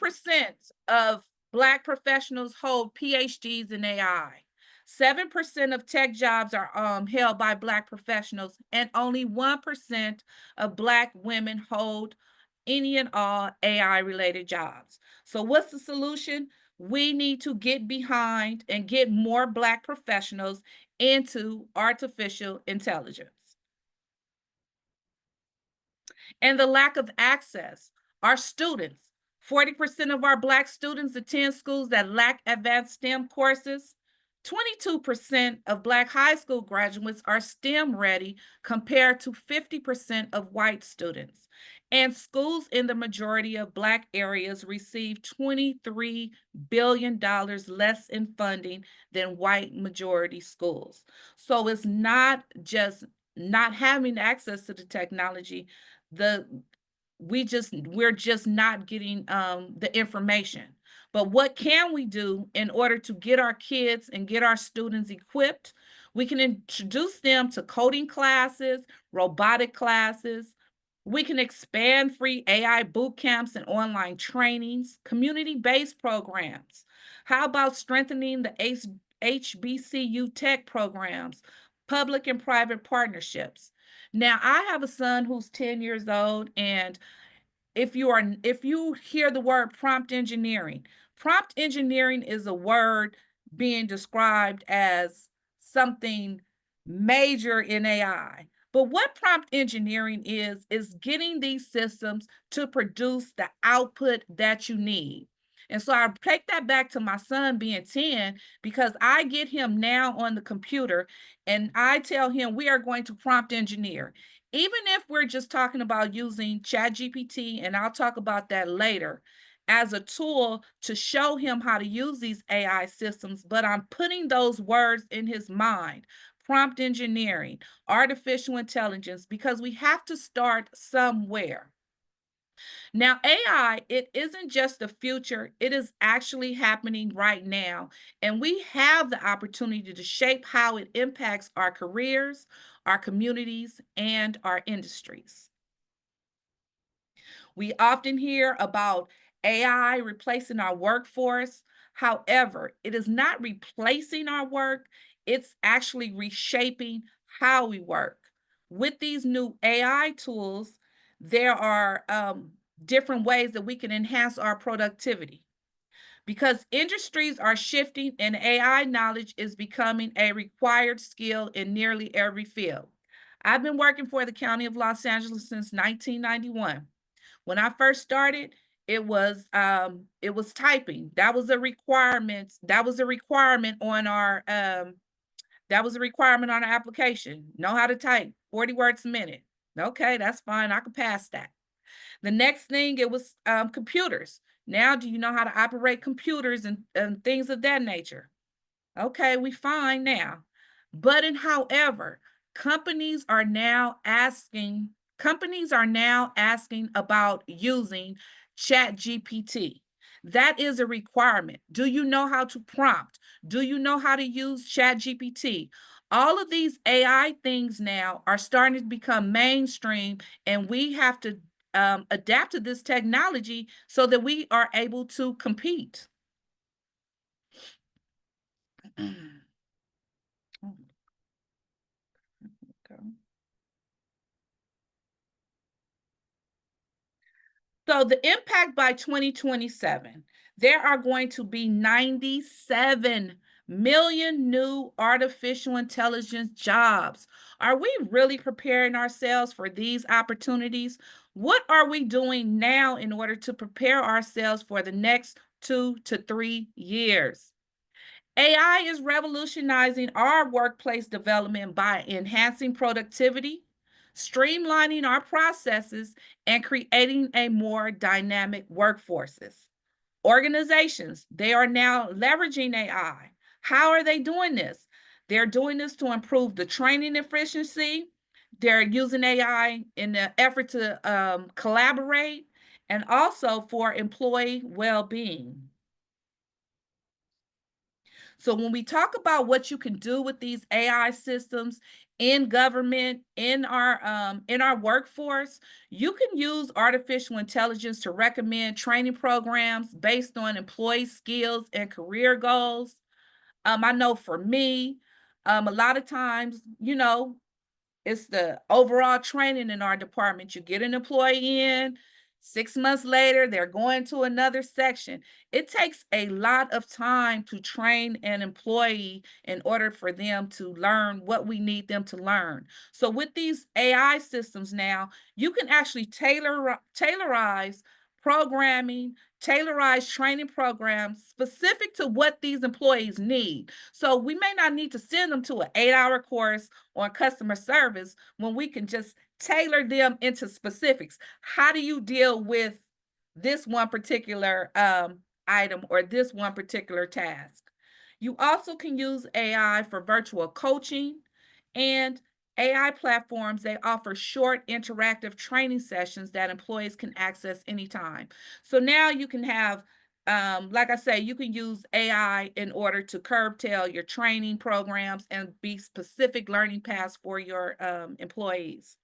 of Black professionals hold PhDs in AI. 7% of tech jobs are held by Black professionals, and only 1% of Black women hold any and all AI-related jobs. So what's the solution? We need to get behind and get more Black professionals into artificial intelligence. And the lack of access. Our students, 40% of our Black students attend schools that lack advanced STEM courses. 22% of Black high school graduates are STEM ready compared to 50% of white students. And schools in the majority of Black areas receive $23 billion less in funding than white majority schools. So it's not just not having access to the technology, we're just not getting the information. But what can we do in order to get our kids and get our students equipped? We can introduce them to coding classes, robotic classes. We can expand free AI boot camps and online trainings, community-based programs. How about strengthening the HBCU tech programs, public and private partnerships? Now, I have a son who's 10 years old, and if you hear the word prompt engineering is a word being described as something major in AI. But what prompt engineering is getting these systems to produce the output that you need. And so I take that back to my son being 10, because I get him now on the computer and I tell him we are going to prompt engineer. Even if we're just talking about using ChatGPT, and I'll talk about that later, as a tool to show him how to use these AI systems, but I'm putting those words in his mind: prompt engineering, artificial intelligence, because we have to start somewhere. Now, AI, it isn't just the future, it is actually happening right now. And we have the opportunity to shape how it impacts our careers, our communities, and our industries. We often hear about AI replacing our workforce. However, it is not replacing our work, it's actually reshaping how we work. With these new AI tools, there are different ways that we can enhance our productivity, because industries are shifting and AI knowledge is becoming a required skill in nearly every field. I've been working for the County of Los Angeles since 1991. When I first started, it was typing. That was a requirement. That was a requirement on our application. Know how to type 40 words a minute. Okay, that's fine. I could pass that. The next thing, it was computers. Now, do you know how to operate computers and things of that nature? Okay, we fine now. But however, companies are now asking about using ChatGPT. That is a requirement. Do you know how to prompt? Do you know how to use ChatGPT? All of these AI things now are starting to become mainstream, and we have to adapt to this technology so that we are able to compete. So the impact by 2027, there are going to be 97 million new artificial intelligence jobs. Are we really preparing ourselves for these opportunities? What are we doing now in order to prepare ourselves for the next 2 to 3 years? AI is revolutionizing our workplace development by enhancing productivity, streamlining our processes, and creating a more dynamic workforces. Organizations, they are now leveraging AI. How are they doing this? They're doing this to improve the training efficiency. They're using AI in the effort to collaborate, and also for employee well-being. So when we talk about what you can do with these AI systems in government, in our workforce, you can use artificial intelligence to recommend training programs based on employee skills and career goals. I know for me, a lot of times, it's the overall training in our department. You get an employee in, 6 months later, they're going to another section. It takes a lot of time to train an employee in order for them to learn what we need them to learn. So with these AI systems now, you can actually tailorize programming, tailorize training programs specific to what these employees need. So we may not need to send them to an 8-hour course on customer service when we can just tailor them into specifics. How do you deal with this one particular item or this one particular task? You also can use AI for virtual coaching and AI platforms, they offer short interactive training sessions that employees can access anytime. So now you can have, like I say, you can use AI in order to curtail your training programs and be specific learning paths for your employees.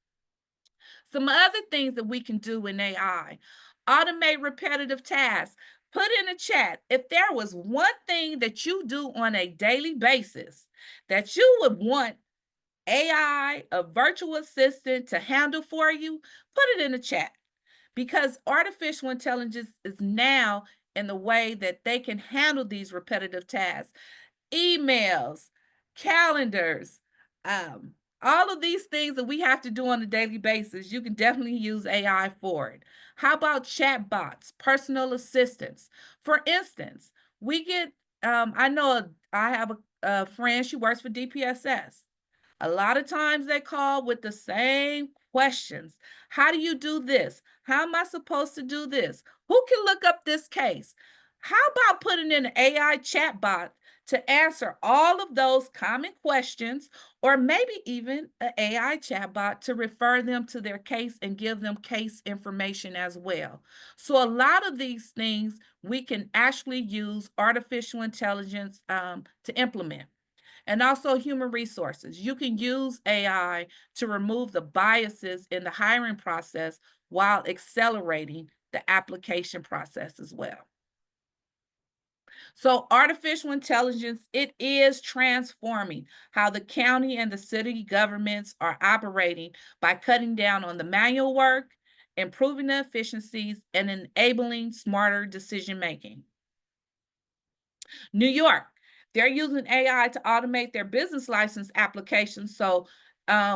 Some other things that we can do in AI: automate repetitive tasks. Put in a chat if there was one thing that you do on a daily basis that you would want AI, a virtual assistant to handle for you, put it in the chat, because artificial intelligence is now in the way that they can handle these repetitive tasks. Emails, calendars, um, all of these things that we have to do on a daily basis, you can definitely use AI for it. How about chatbots, personal assistants? For instance, we get, I know I have a friend, she works for DPSS. A lot of times they call with the same questions. How do you do this? How am I supposed to do this? Who can look up this case? How about putting in an AI chatbot to answer all of those common questions, or maybe even an AI chatbot to refer them to their case and give them case information as well? So a lot of these things we can actually use artificial intelligence to implement. And also human resources. You can use AI to remove the biases in the hiring process while accelerating the application process as well. So artificial intelligence, it is transforming how the county and the city governments are operating by cutting down on the manual work, improving the efficiencies, and enabling smarter decision making. New York, they're using AI to automate their business license applications, so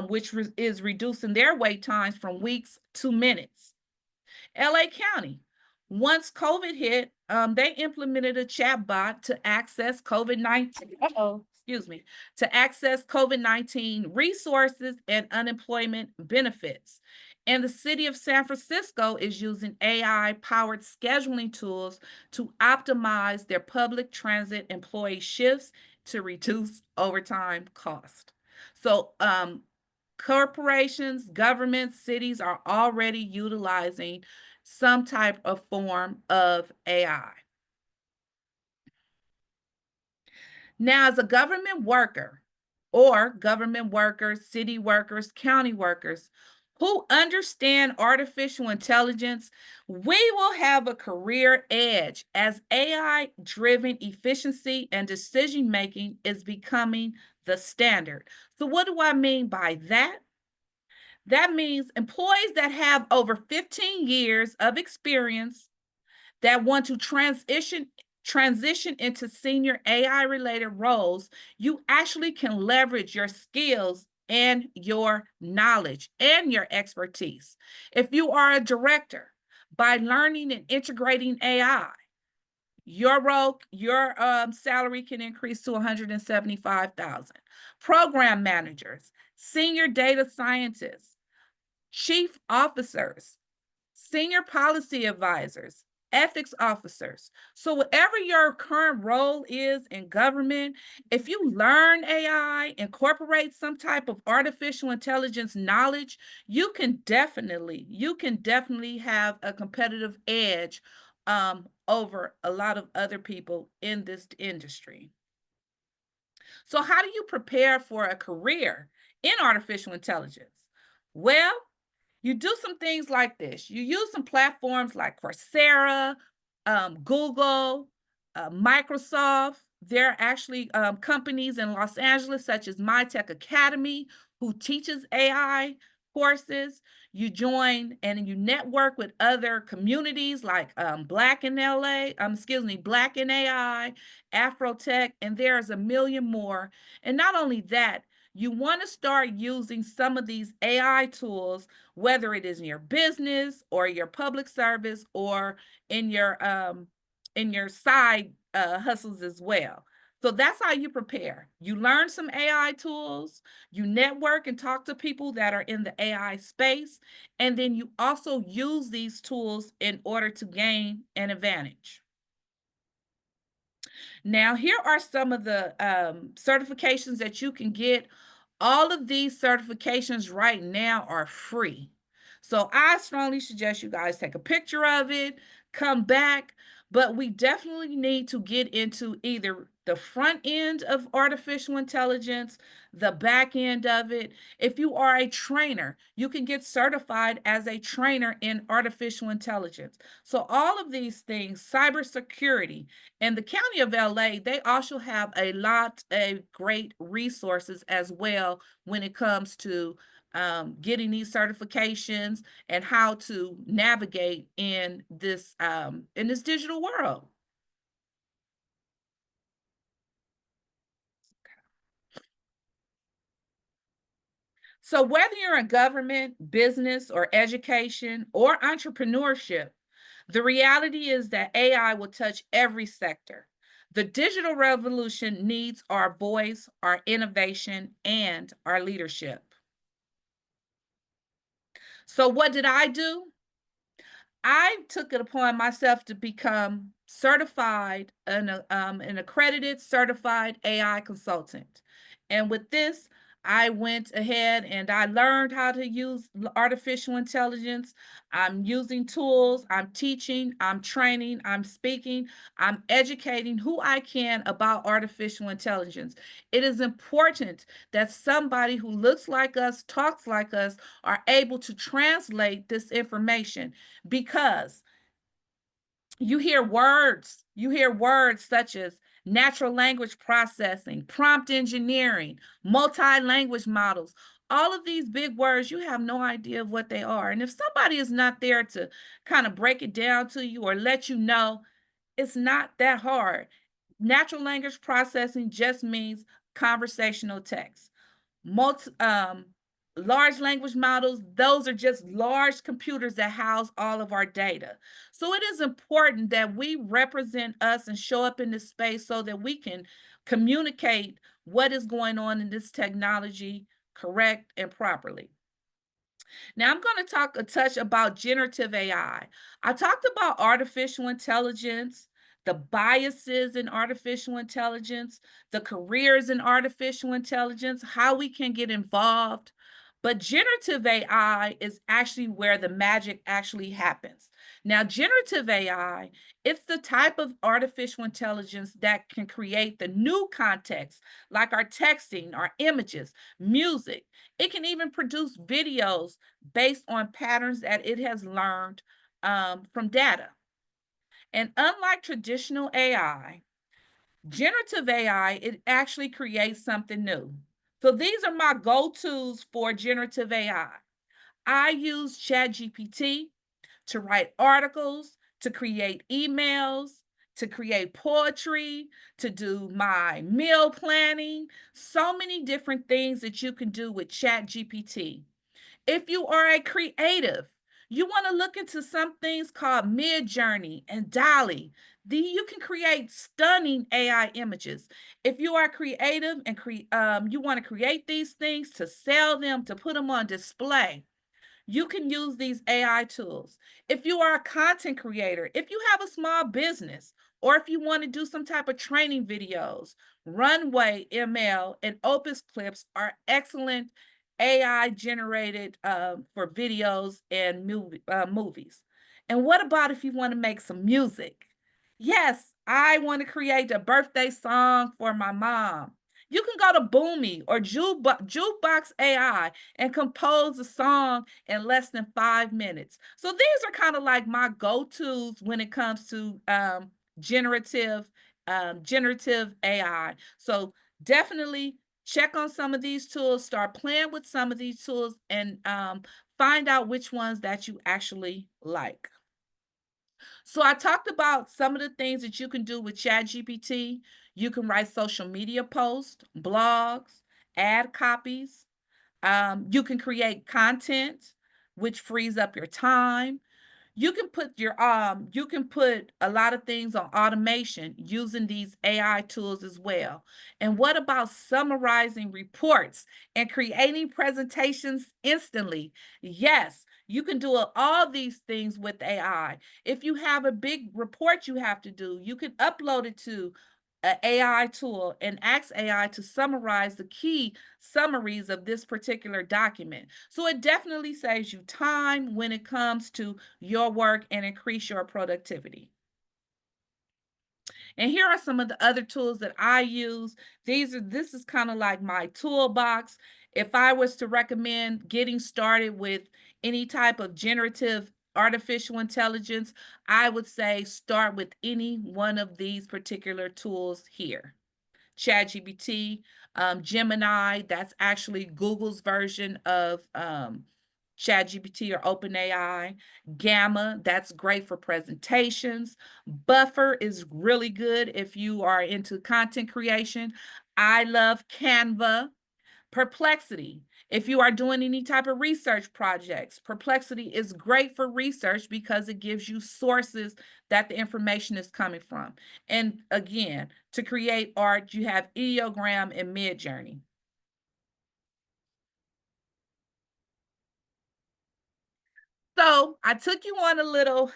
which is reducing their wait times from weeks to minutes. LA County, once COVID hit, they implemented a chatbot to access COVID-19. Excuse me, to access COVID-19 resources and unemployment benefits. And the city of San Francisco is using AI-powered scheduling tools to optimize their public transit employee shifts to reduce overtime cost. So corporations, governments, cities are already utilizing some type of form of AI. Now, as a government worker or government workers, city workers, county workers who understand artificial intelligence, we will have a career edge as AI-driven efficiency and decision-making is becoming the standard. So what do I mean by that? That means employees that have over 15 years of experience that want to transition into senior AI related roles, you actually can leverage your skills and your knowledge and your expertise. If you are a director, by learning and integrating AI, your role, your salary can increase to $175,000. Program managers, senior data scientists, chief officers, senior policy advisors, ethics officers. So whatever your current role is in government, if you learn AI, incorporate some type of artificial intelligence knowledge, you can definitely have a competitive edge over a lot of other people in this industry. So how do you prepare for a career in artificial intelligence? Well, you do some things like this. You use some platforms like Coursera, Google, Microsoft. There are actually companies in Los Angeles, such as MyTech Academy, who teaches AI courses. You join and you network with other communities like Black in LA, Black in AI, Afrotech, and there's a million more. And not only that, you want to start using some of these AI tools, whether it is in your business or your public service or in your side hustles as well. So that's how you prepare. You learn some AI tools, you network and talk to people that are in the AI space, and then you also use these tools in order to gain an advantage. Now, here are some of the certifications that you can get All of these certifications right now are free. So I strongly suggest you guys take a picture of it, come back, but we definitely need to get into either the front end of artificial intelligence, the back end of it. If you are a trainer, you can get certified as a trainer in artificial intelligence. So all of these things, cybersecurity, and the County of LA, they also have a lot of great resources as well when it comes to getting these certifications and how to navigate in this digital world. So whether you're in government, business, or education, or entrepreneurship, the reality is that AI will touch every sector. The digital revolution needs our voice, our innovation, and our leadership. So what did I do? I took it upon myself to become certified, an accredited certified AI consultant. And with this, I went ahead and I learned how to use artificial intelligence. I'm using tools, I'm teaching, I'm training, I'm speaking, I'm educating who I can about artificial intelligence. It is important that somebody who looks like us, talks like us, are able to translate this information, because you hear words such as natural language processing, prompt engineering, multi-language models. All of these big words, you have no idea of what they are. And if somebody is not there to kind of break it down to you or let you know, it's not that hard. Natural language processing just means conversational text. Large language models, those are just large computers that house all of our data. So it is important that we represent us and show up in this space so that we can communicate what is going on in this technology correct and properly. Now I'm going to talk a touch about generative AI. I talked about artificial intelligence, the biases in artificial intelligence, the careers in artificial intelligence, how we can get involved. But generative AI is actually where the magic actually happens. Now, generative AI, it's the type of artificial intelligence that can create the new context, like our texting, our images, music. It can even produce videos based on patterns that it has learned from data. And unlike traditional AI, generative AI, it actually creates something new. So these are my go-tos for generative AI. I use ChatGPT to write articles, to create emails, to create poetry, to do my meal planning, so many different things that you can do with ChatGPT. If you are a creative, you want to look into some things called Midjourney and DALL-E. You can create stunning AI images. If you are creative and you want to create these things to sell them, to put them on display, you can use these AI tools. If you are a content creator, if you have a small business, or if you want to do some type of training videos, Runway ML and Opus Clips are excellent AI generated for videos and movies. And what about if you want to make some music? Yes, I want to create a birthday song for my mom. You can go to Boomy or Jukebox AI and compose a song in less than 5 minutes. So these are kind of like my go-tos when it comes to generative generative AI. So definitely check on some of these tools, start playing with some of these tools, and find out which ones that you actually like. So I talked about some of the things that you can do with ChatGPT. You can write social media posts, blogs, ad copies. You can create content, which frees up your time. You can put a lot of things on automation using these AI tools as well. And what about summarizing reports and creating presentations instantly? Yes, you can do all these things with AI. If you have a big report you have to do, you can upload it to an AI tool and ask AI to summarize the key summaries of this particular document. So it definitely saves you time when it comes to your work and increase your productivity. And here are some of the other tools that I use. This is kind of like my toolbox. If I was to recommend getting started with any type of generative artificial intelligence, I would say start with any one of these particular tools here. ChatGPT, Gemini, that's actually Google's version of ChatGPT or OpenAI. Gamma, that's great for presentations. Buffer is really good if you are into content creation. I love Canva. Perplexity, if you are doing any type of research projects, Perplexity is great for research because it gives you sources that the information is coming from. And again, to create art, you have Ideogram and Midjourney. So I took you on a little,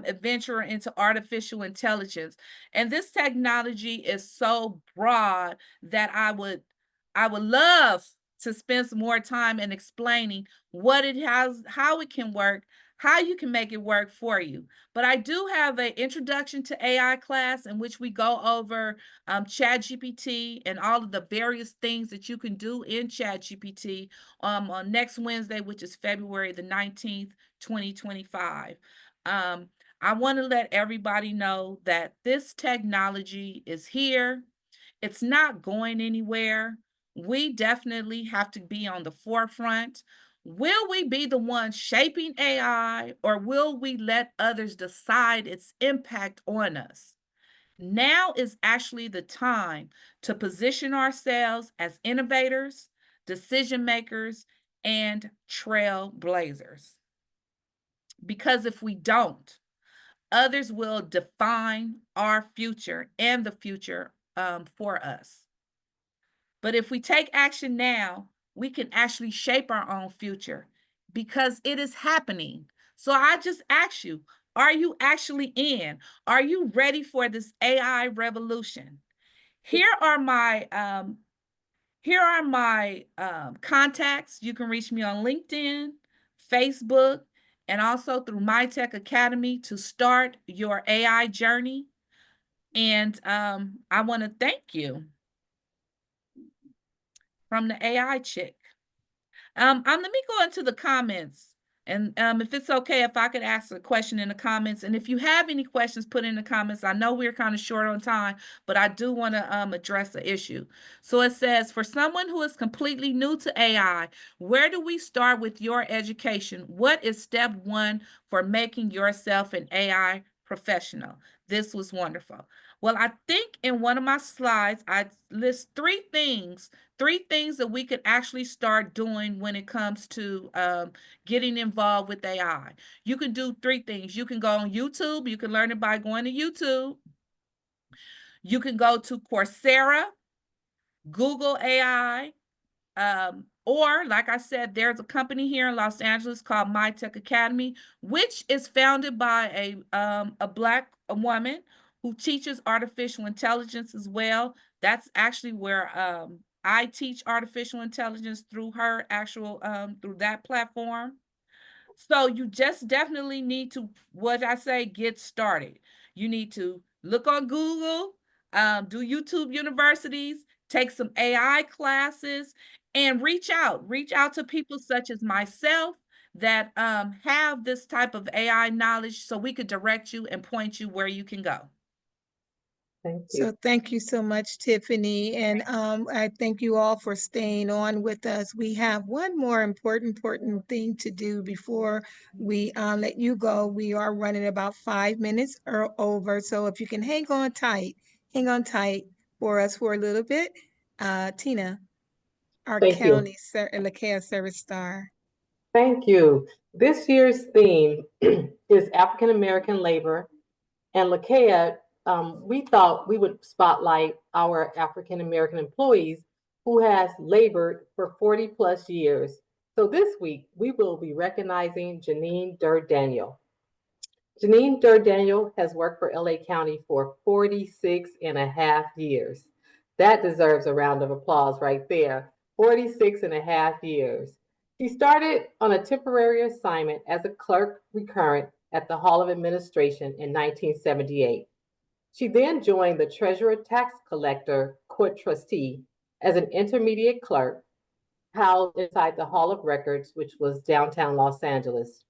adventure into artificial intelligence, and this technology is so broad that I would love to spend some more time in explaining what it has, how it can work, how you can make it work for you. But I do have an introduction to AI class in which we go over ChatGPT and all of the various things that you can do in ChatGPT on next Wednesday, which is February the 19th, 2025. I want to let everybody know that this technology is here. It's not going anywhere. We definitely have to be on the forefront. Will we be the ones shaping AI, or will we let others decide its impact on us? Now is actually the time to position ourselves as innovators, decision makers, and trailblazers. Because if we don't, others will define our future and the future for us. But if we take action now, we can actually shape our own future because it is happening. So I just ask you, are you actually in? Are you ready for this AI revolution? Here are my contacts. You can reach me on LinkedIn, Facebook, and also through MyTech Academy to start your AI journey. And I want to thank you. From the AI chick. Let me go into the comments, and if it's okay, if I could ask a question in the comments, and if you have any questions, put in the comments. I know we're kind of short on time, but I do want to address the issue. So it says, for someone who is completely new to AI, where do we start with your education? What is step one for making yourself an AI professional? This was wonderful. Well, I think in one of my slides, I list three things that we could actually start doing when it comes to getting involved with AI. You can do three things. You can go on YouTube. You can learn it by going to YouTube. You can go to Coursera, Google AI, or like I said, there's a company here in Los Angeles called MyTech Academy, which is founded by a Black woman who teaches artificial intelligence as well. That's actually where I teach artificial intelligence through her actual through that platform. So you just definitely need to, what I say, get started. You need to look on Google, do YouTube universities, take some AI classes, and reach out to people such as myself that have this type of AI knowledge so we could direct you and point you where you can go. Thank you. So thank you so much, Tiffany. And I thank you all for staying on with us. We have one more important thing to do before we let you go. We are running about 5 minutes or over. So if you can hang on tight for us for a little bit. Tina, our Thank you. county LaKea service star. Thank you. This year's theme is African American labor, and LaKea, we thought we would spotlight our African American employees who has labored for 40 plus years. So this week, we will be recognizing Janine Durr Daniel. Janine Durdaniel has worked for LA County for 46.5 years. That deserves a round of applause right there. 46.5 years. She started on a temporary assignment as a clerk recurrent at the Hall of Administration in 1978. She then joined the Treasurer Tax Collector Court Trustee as an intermediate clerk housed inside the Hall of Records, which was downtown Los Angeles.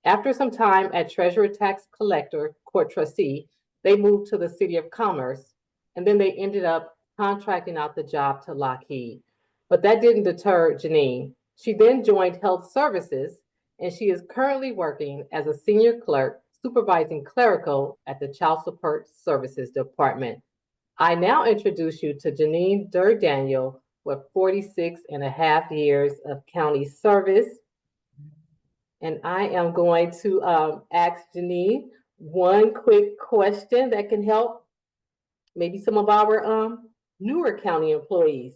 After some time at Treasurer Tax Collector Court Trustee, they moved to the City of Commerce, and then they ended up contracting out the job to Lockheed. But that didn't deter Janine. She then joined Health Services, and she is currently working as a senior clerk supervising clerical at the Child Support Services Department. I now introduce you to Janine Durdaniel with 46.5 years of county service. And I am going to ask Janine one quick question that can help maybe some of our newer county employees.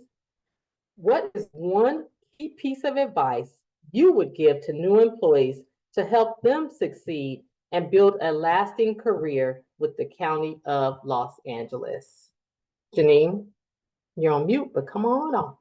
What is one key piece of advice you would give to new employees to help them succeed and build a lasting career with the County of Los Angeles? Janine, you're on mute, but come on off.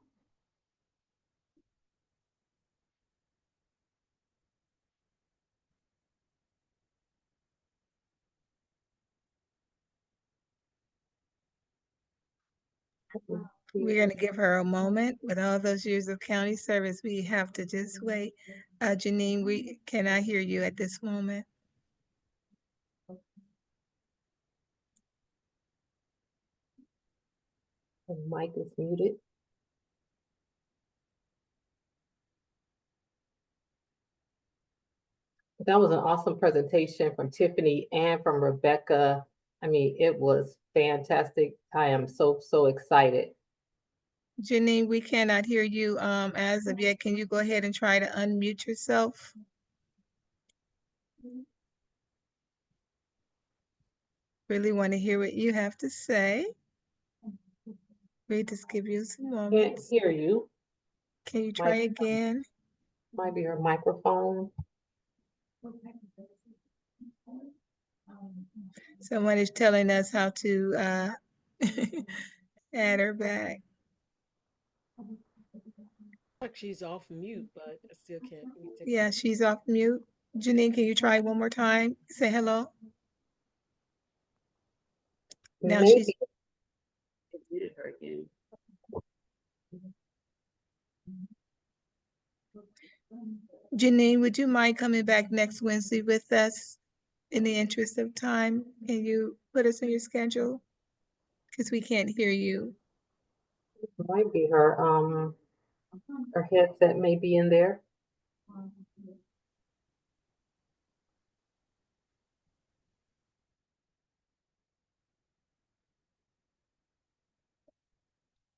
We're going to give her a moment. With all those years of county service, we have to just wait. Janine, we cannot hear you at this moment. The mic is muted. That was an awesome presentation from Tiffany and from Rebecca. I mean, it was fantastic. I am so excited. Janine, we cannot hear you as of yet. Can you go ahead and try to unmute yourself? Really want to hear what you have to say. We just give you some Can't moments. hear you. Can you try again? Might be her microphone. Someone is telling us how to add her back. Like she's off mute, but I still can't. Yeah, she's off mute. Janine, can you try one more time? Say hello. Now Maybe. she's Muted her again. Janine, would you mind coming back next Wednesday with us in the interest of time? Can you put us in your schedule? Because we can't hear you. Might be her headset may be in there.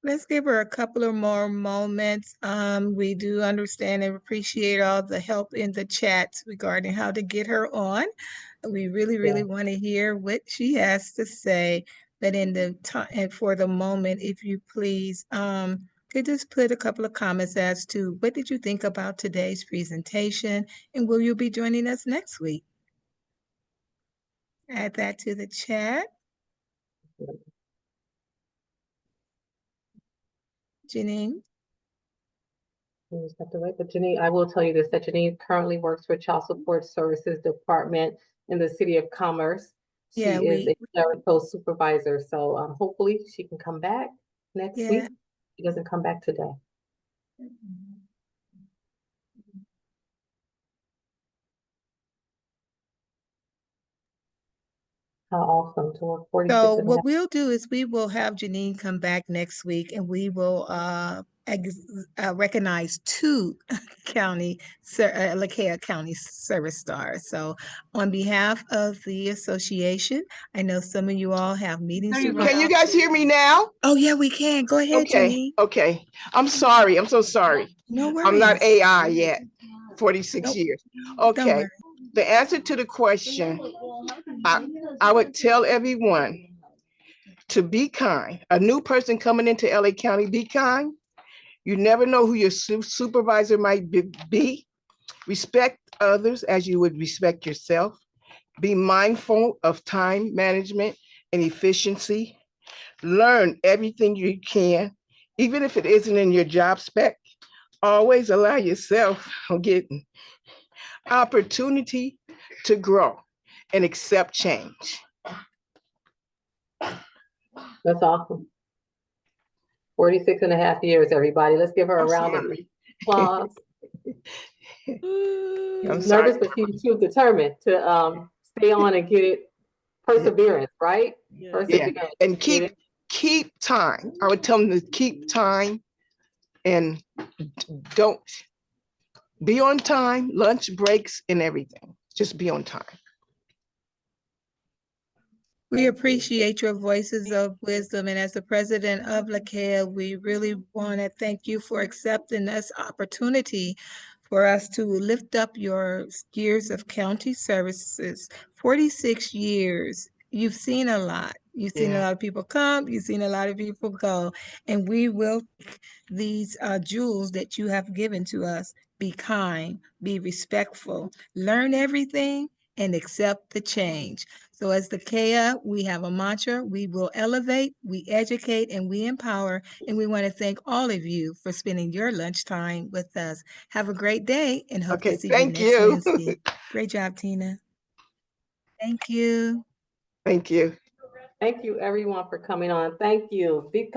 Let's give her a couple of more moments. We do understand and appreciate all the help in the chats regarding how to get her on. We really want to hear what she has to say. But in the time and for the moment, if you please, could just put a couple of comments as to what did you think about today's presentation, and will you be joining us next week? Add that to the chat. Janine? You just have to wait. But Janine, I will tell you this, that Janine currently works for Child Support Services Department in the City of Commerce. She Yeah, is a clerical supervisor. So hopefully she can come back next week. She doesn't come back today. How awesome to work 46. So what we'll do is we will have Janine come back next week, and we will recognize 2 LaKeia County Service Stars. So on behalf of the association, I know some of you all have meetings to run. Can you guys hear me now? Oh yeah, we can. Go ahead, Okay, Janine. okay. I'm sorry. I'm so sorry. No worries. I'm not AI yet. 46 Nope. years. Don't Okay. worry. The answer to the question, I would tell everyone to be kind. A new person coming into LA County, be kind. You never know who your supervisor might be. Respect others as you would respect yourself. Be mindful of time management and efficiency. Learn everything you can, even if it isn't in your job spec. Always allow yourself getting opportunity to grow and accept change. That's awesome. 46 and a half years, everybody. Let's give her a I'm round of sorry. applause. I'm sorry. Nervous, but she was determined to stay on and get it. Perseverance, right? Yeah. Perseverance. And Get it. keep time. I would tell them to keep time and don't be on time, lunch breaks and everything. Just be on time. We appreciate your voices of wisdom, and as the president of LaKea, we really want to thank you for accepting this opportunity for us to lift up your years of county services. 46 years. You've seen a lot. You've seen a Yeah. lot of people come, you've seen a lot of people go, and we will take these jewels that you have given to us. Be kind, be respectful, learn everything, and accept the change. So as the KEA, we have a mantra: we will elevate, we educate, and we empower. And we want to thank all of you for spending your lunchtime with us. Have a great day and hope to Okay, see you thank next you. Wednesday. Great job, Tina. Thank you. Thank you. Thank you, everyone, for coming on. Thank you. Come